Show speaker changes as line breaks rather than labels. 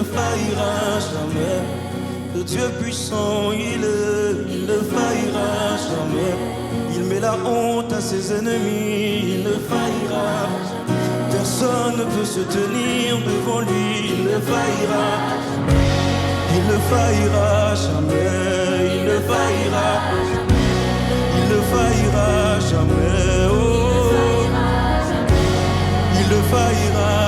ne faillira jamais. Le Dieu puissant, il ne faillira jamais. Il met la honte à ses ennemis, il ne faillira. Personne ne peut se tenir devant lui, il ne faillira. Il ne faillira jamais, il ne faillira. Il ne faillira jamais, oh. Il ne faillira